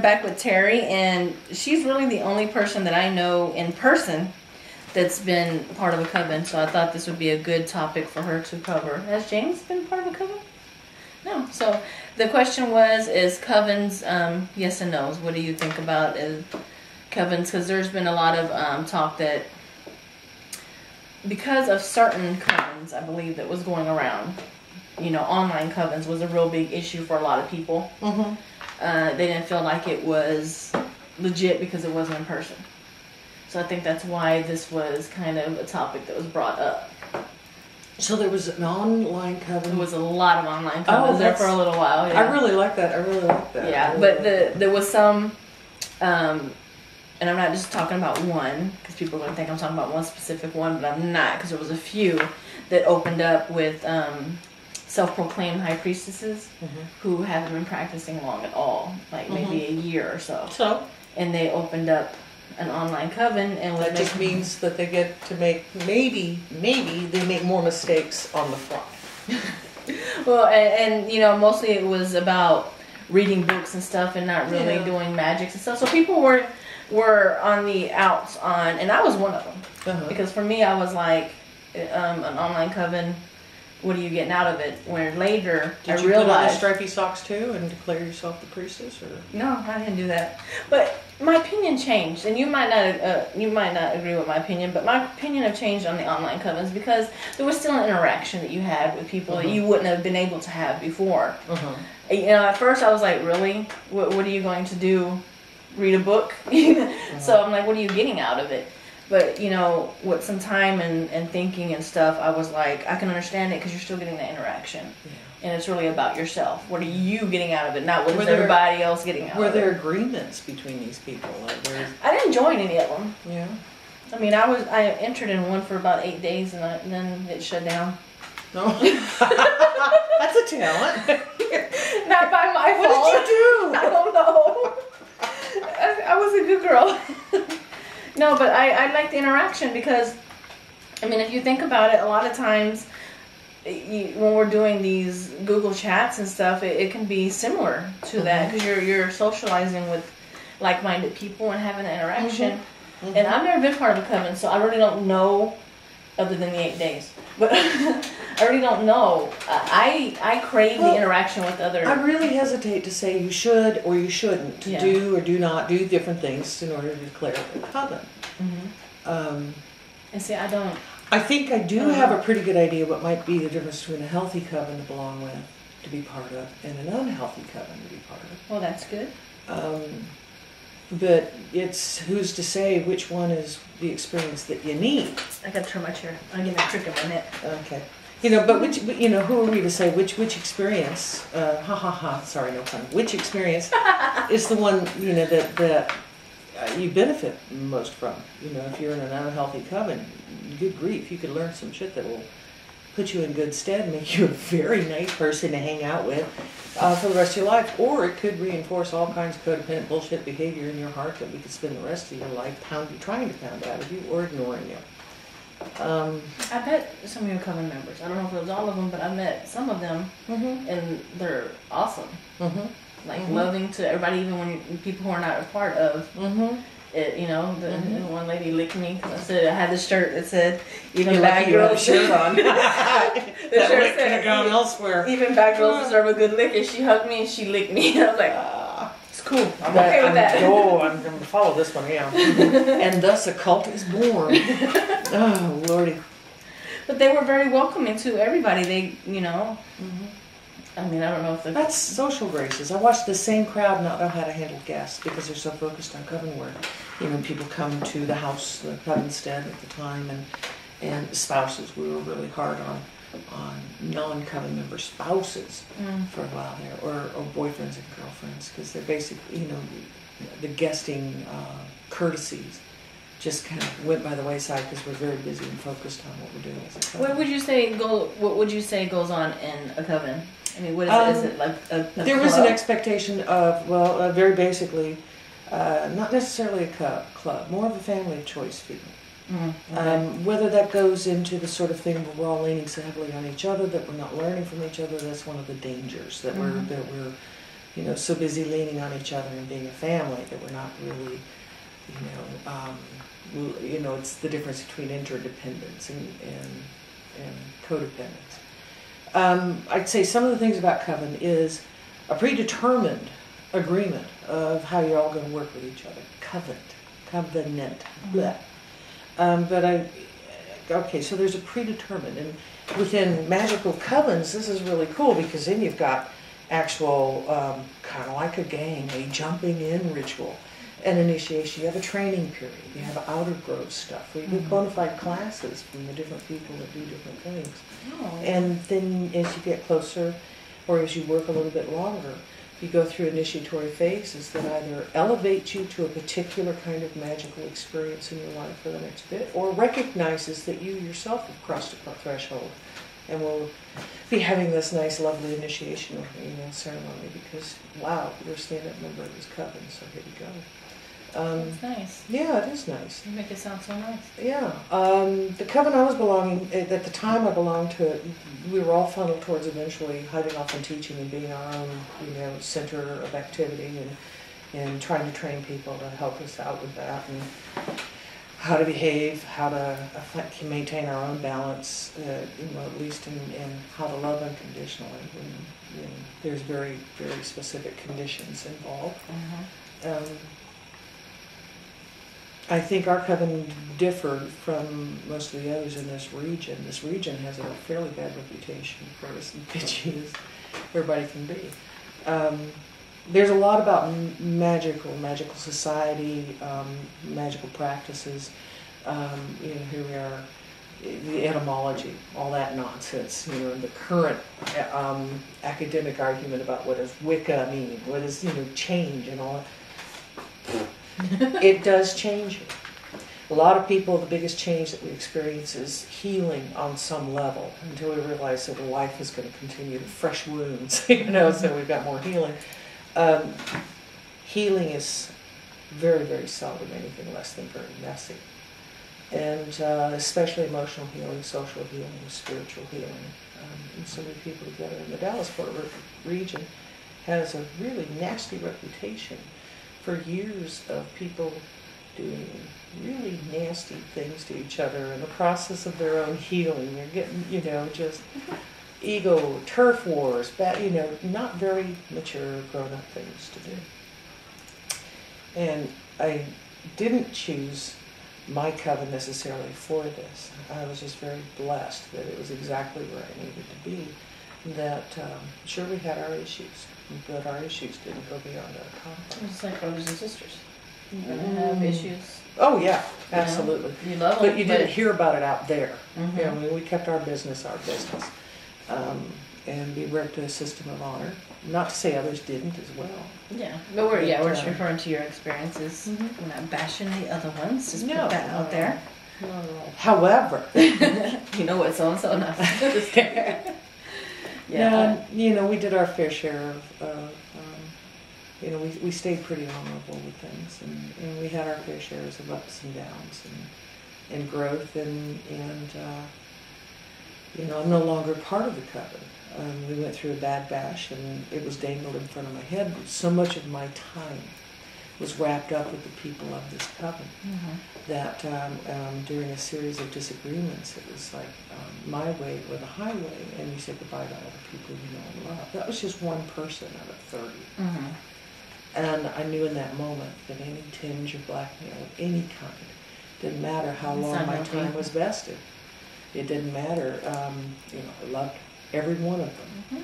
I'm back with Terry, and she's really the only person that I know in person that's been part of a coven, so I thought this would be a good topic for her to cover. Has James been part of a coven? No. So the question is covens, yes and no's. What do you think about covens? Because there's been a lot of talk that because of certain covens, I believe, that was going around, online covens was a real big issue for a lot of people. Mm-hmm. They didn't feel like it was legit because it wasn't in person. So I think that's why this was kind of a topic that was brought up. So there was an online coven? There was a lot of online covens there for a little while. Yeah. I really like that. Yeah, but there was some, and I'm not just talking about one, because people are going to think I'm talking about one specific one, but I'm not, because there was a few that opened up with self-proclaimed high priestesses who haven't been practicing long at all, like maybe a year or so. And they opened up an online coven, and that just means that they get to make maybe they make more mistakes on the fly. Well, and mostly it was about reading books and stuff, and not really doing magics and stuff. So people were on the outs on, and I was one of them because for me I was like, an online coven. What are you getting out of it? When later I realized. Did you put on the stripy socks too and declare yourself the priestess? Or? No, I didn't do that. But my opinion changed, and you might not agree with my opinion, but my opinion have changed on the online covens because there was still an interaction that you had with people that you wouldn't have been able to have before. At first I was like, really? What are you going to do? Read a book? So I'm like, what are you getting out of it? But, with some time and thinking and stuff, I was like, I can understand it because you're still getting the interaction. Yeah. And it's really about yourself. What are you getting out of it? Not what is everybody else getting out of it. Were there agreements between these people? I didn't join any of them. Yeah. I mean, I entered in one for about 8 days and then it shut down. No. That's a talent. Not by my fault. What did you do? I don't know. I was a good girl. No, but I like the interaction because, I mean, if you think about it, a lot of times when we're doing these Google chats and stuff, it can be similar to that because you're socializing with like-minded people and having an interaction. And I've never been part of a coven, so I really don't know, other than the 8 days. But I really don't know. I crave the interaction with others. I really hesitate to say you should or you shouldn't do or do not do different things in order to declare a coven. And see, I don't. I think I do have a pretty good idea what might be the difference between a healthy coven to belong with, to be part of, and an unhealthy coven to be part of. Well, that's good. But it's who's to say which one is the experience that you need. I got to turn my chair. I'm getting a crick in my neck. Okay. But which, who are we to say which experience? Sorry, no pun. Which experience is the one that you benefit most from? If you're in an unhealthy coven, good grief, you could learn some shit that will put you in good stead and make you a very nice person to hang out with for the rest of your life. Or it could reinforce all kinds of codependent bullshit behavior in your heart that we could spend the rest of your life trying to pound out of you or ignoring you. I met some of your coven members. I don't know if it was all of them, but I met some of them, and they're awesome. Like loving to everybody, even when people who are not a part of it. The one lady licked me because I said I had this shirt that said, "Even bad girls." Shirt on. That shirt could have gone elsewhere. Even bad girls deserve a good lick. And she hugged me and she licked me. I was like, it's cool. I'm okay with that. I'm going to follow this one, yeah. And thus a cult is born. Oh, Lordy. But they were very welcoming to everybody. They, I mean, I don't know if that's social graces. I watched the same crowd not know how to handle guests because they're so focused on coven work. People come to the house, the covenstead at the time, and spouses. We were really hard on non-coven member spouses for a while there, or boyfriends and girlfriends, because they're basically, the guesting courtesies just kind of went by the wayside because we're very busy and focused on what we're doing as a coven. What would you say goes on in a coven? I mean, what is it? Is it like a there club? Was an expectation of, very basically, not necessarily a club, more of a family of choice feeling. Okay. Whether that goes into the sort of thing where we're all leaning so heavily on each other that we're not learning from each other, that's one of the dangers that we're so busy leaning on each other and being a family that we're not really, it's the difference between interdependence and codependence. I'd say some of the things about Coven is a predetermined agreement of how you're all going to work with each other. Covenant. Okay, so there's a predetermined, and within magical covens, this is really cool because then you've got actual, kind of like a gang, a jumping in ritual, an initiation. You have a training period. You have outer growth stuff. Where you get bona fide classes from the different people that do different things. Oh. And then as you get closer, or as you work a little bit longer, you go through initiatory phases that either elevate you to a particular kind of magical experience in your life for the next bit, or recognizes that you yourself have crossed a threshold and will be having this nice, lovely initiation ceremony because, wow, you're a stand-up member of this coven, so here you go. It's nice. Yeah, it is nice. You make it sound so nice. Yeah. The coven I was belonging, at the time I belonged to it, we were all funneled towards eventually hiving off and teaching and being our own, center of activity and trying to train people to help us out with that and how to behave, how to maintain our own balance, at least in how to love unconditionally. When, there's very, very specific conditions involved. I think our coven differed from most of the others in this region. This region has a fairly bad reputation for as bitchy as everybody can be. There's a lot about magical society, magical practices. Here we are, the etymology, all that nonsense. And the current academic argument about what does Wicca mean, what does change and all that. It does change you. A lot of people, the biggest change that we experience is healing on some level until we realize that life is going to continue to fresh wounds, so we've got more healing. Healing is very, very seldom anything less than very messy. And especially emotional healing, social healing, spiritual healing. And so many people together. And the Dallas-Fort Worth region has a really nasty reputation for years of people doing really nasty things to each other in the process of their own healing. They're getting, just ego, turf wars, not very mature, grown-up things to do. And I didn't choose my coven necessarily for this. I was just very blessed that it was exactly where I needed to be. That sure, we had our issues, but our issues didn't go beyond our confines. It's like brothers and sisters. You're going to have issues. Oh yeah, absolutely. You love them, but you didn't hear about it out there. Mm-hmm. We kept our business, and we worked a system of honor. Not to say others didn't as well. Yeah, but we're just referring to your experiences. Mm-hmm. We're not bashing the other ones. Just put that out there. No. However, you know what so-and-so knows. Just kidding. Yeah, we did our fair share of, we stayed pretty honorable with things, and we had our fair shares of ups and downs and growth, and I'm no longer part of the coven. We went through a bad bash, and it was dangled in front of my head. So much of my time was wrapped up with the people of this coven that during a series of disagreements, it was like my way or the highway, and you said goodbye to all the people you know and love. That was just one person out of 30. Mm-hmm. And I knew in that moment that any tinge of blackmail of any kind, didn't matter how long my time was vested. It didn't matter. I loved every one of them. Mm-hmm.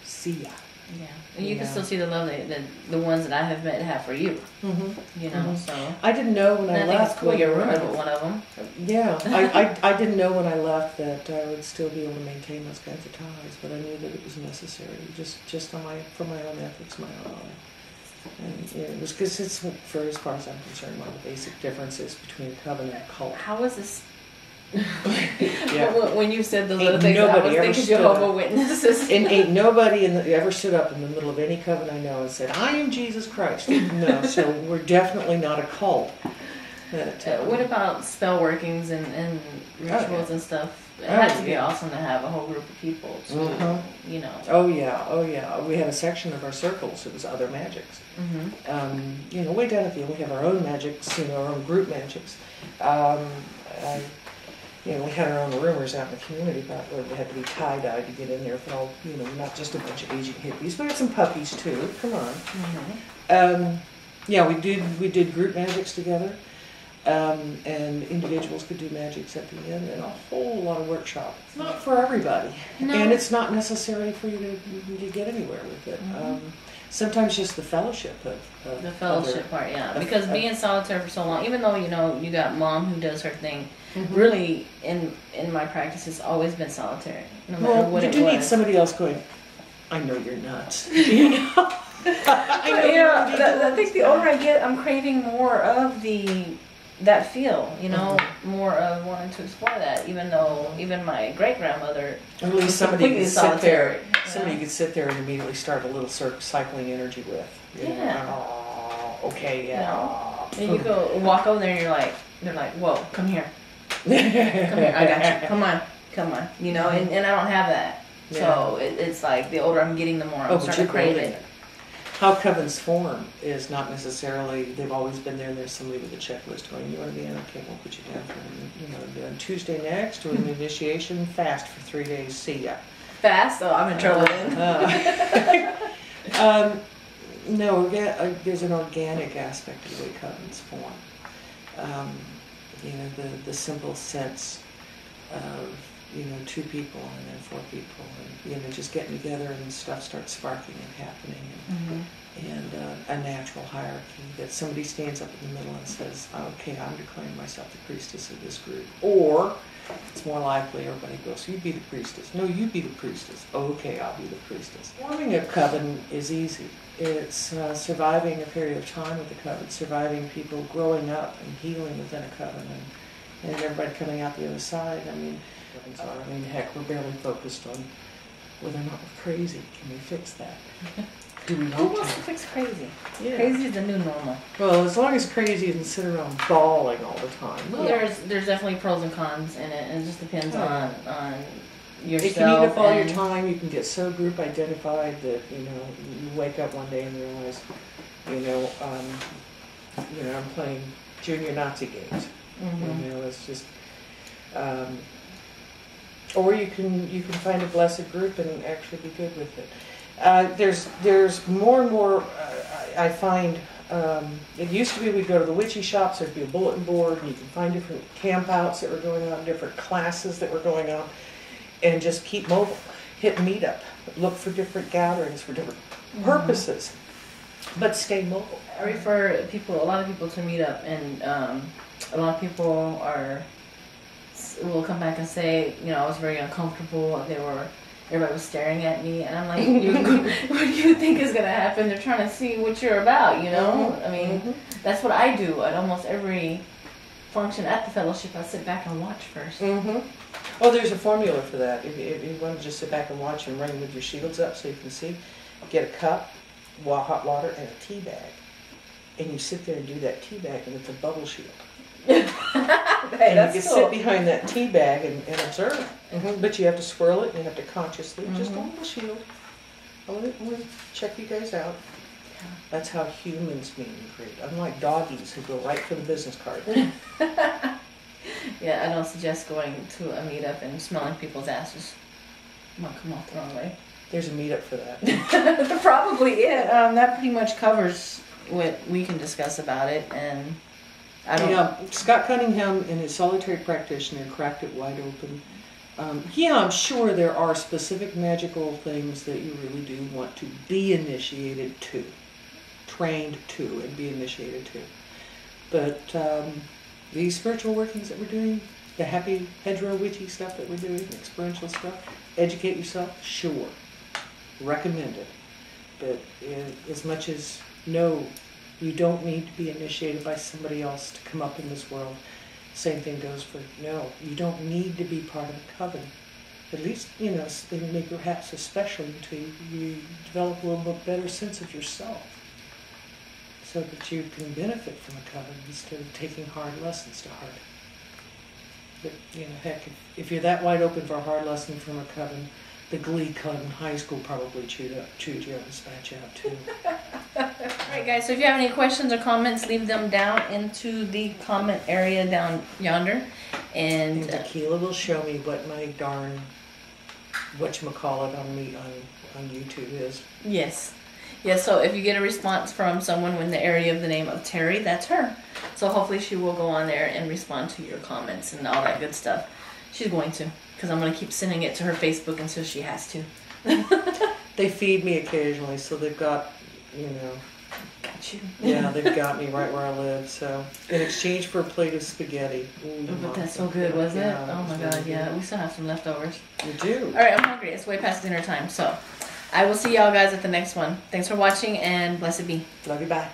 See ya. Yeah, and you can still see the love that the ones that I have met have for you. Mm-hmm. So I didn't know when I left. I think it's cool you're running with one of them. Yeah, I didn't know when I left that I would still be able to maintain those kinds of ties, but I knew that it was necessary, just for my own ethics, my own honor. And it was because it's, for as far as I'm concerned, one of the basic differences between a coven and a cult. How was this? Yeah. When you said those little things, I was thinking Jehovah's Witnesses. And ain't nobody ever stood up in the middle of any coven I know and said, "I am Jesus Christ." No, so we're definitely not a cult. But, what about spell workings and rituals and stuff? it has to be awesome to have a whole group of people to, you know. Oh yeah. We had a section of our circles. It was other magics. You know, way down at the end, we have our own magics, you know, our own group magics. You know, we had our own rumors out in the community about where we had to be tie-dyed to get in there with all, you know, not just a bunch of aging hippies. We had some puppies too. Come on. Yeah, we did group magics together. And individuals could do magics at the end, and a whole lot of workshop. It's not for everybody, and it's not necessary for you to get anywhere with it. Sometimes just the fellowship of the fellowship part, yeah. Because being solitary for so long, even though you know you got mom who does her thing, really in my practice it's always been solitary. No matter what it was. You do need somebody else going, I know you're nuts. You know. I think the older I get, I'm craving more of that feel, you know, more of wanting to explore that, even though even my great-grandmother at least somebody could sit there, somebody could sit there and immediately start a little cycling energy with. You know, oh, okay, yeah. And you go walk over there and they're like, whoa, come here. Come here, I got you. Come on. You know, and I don't have that. So it's like the older I'm getting, the more I'm starting to crave it. How Covens form is not necessarily, they've always been there and there's somebody with a checklist going, you want to be in? Okay, we'll put you down for, you know, on Tuesday next, doing an initiation, fast for 3 days, see ya. Fast? Oh, I'm in trouble then. No, there's an organic aspect to the way Covens form. You know, the simple sense of, you know, 2 people and then 4 people, and you know, just getting together and stuff starts sparking and happening, and a natural hierarchy that somebody stands up in the middle and says, okay, I'm declaring myself the priestess of this group. Or it's more likely everybody goes, you be the priestess. No, you be the priestess. Okay, I'll be the priestess. Forming a coven is easy. It's surviving a period of time with the coven, surviving people growing up and healing within a coven, and everybody coming out the other side. I mean, heck, we're barely focused on whether or not we're crazy. Can we fix that? Do we Who wants to fix crazy? Yeah. Crazy is the new normal. Well, as long as crazy isn't sitting around bawling all the time. Well, there's definitely pros and cons in it, and it just depends on yourself. It can eat up all your time. You can get so group identified that, you know, you wake up one day and realize, you know, I'm playing junior Nazi games. You know, it's just. Or you can find a blessed group and actually be good with it. There's more and more. I find it used to be we'd go to the witchy shops. There'd be a bulletin board, and you can find different campouts that were going on, different classes that were going on, and just keep mobile. Hit meetup, look for different gatherings for different purposes, but stay mobile. I refer a lot of people to meetup, and a lot of people will come back and say, you know, I was very uncomfortable. Everybody was staring at me, and I'm like, what do you think is going to happen? They're trying to see what you're about, you know? I mean, that's what I do at almost every function at the fellowship. I sit back and watch first. Oh, there's a formula for that. If you want to just sit back and watch and run with your shields up so you can see, get a cup, hot water, and a tea bag. And you sit there and do that tea bag, and it's a bubble shield. Hey, and you can sit behind that tea bag and observe. But you have to swirl it, and you have to consciously, just a little shield. I want to check you guys out. That's how humans meet and greet. Unlike doggies who go right for the business card. Yeah, I don't suggest going to a meetup and smelling people's asses. Might come off the wrong way. There's a meetup for that. Probably it. That pretty much covers what we can discuss about it, and I don't. Scott Cunningham and his solitary practitioner cracked it wide open. I'm sure there are specific magical things that you really do want to be initiated to, trained to, and be initiated to. But these spiritual workings that we're doing, the happy hedgerow witchy stuff that we're doing, experiential stuff, educate yourself, sure, recommend it. But as much as no, you don't need to be initiated by somebody else to come up in this world. Same thing goes for, no, you don't need to be part of a coven. At least, you know, maybe perhaps especially until you develop a little bit better sense of yourself, so that you can benefit from a coven instead of taking hard lessons to heart. But, heck, if you're that wide open for a hard lesson from a coven, the Glee Club in high school probably chewed you up and spat you out too. Alright guys, so if you have any questions or comments, leave them down into the comment area down yonder. And Tequila will show me what my darn whatchamacallit on YouTube is. Yes. Yes, so if you get a response from someone in the area of the name of Terry, that's her. So hopefully she will go on there and respond to your comments and all that good stuff. She's going to, because I'm going to keep sending it to her Facebook until she has to. They feed me occasionally, so they've got, Got you. Yeah, they've got me right where I live. So in exchange for a plate of spaghetti. Ooh, but that's so good, was it? Oh my God, yeah. We still have some leftovers. You do. All right, I'm hungry. It's way past dinner time. So I will see y'all guys at the next one. Thanks for watching and blessed be. Love you, bye.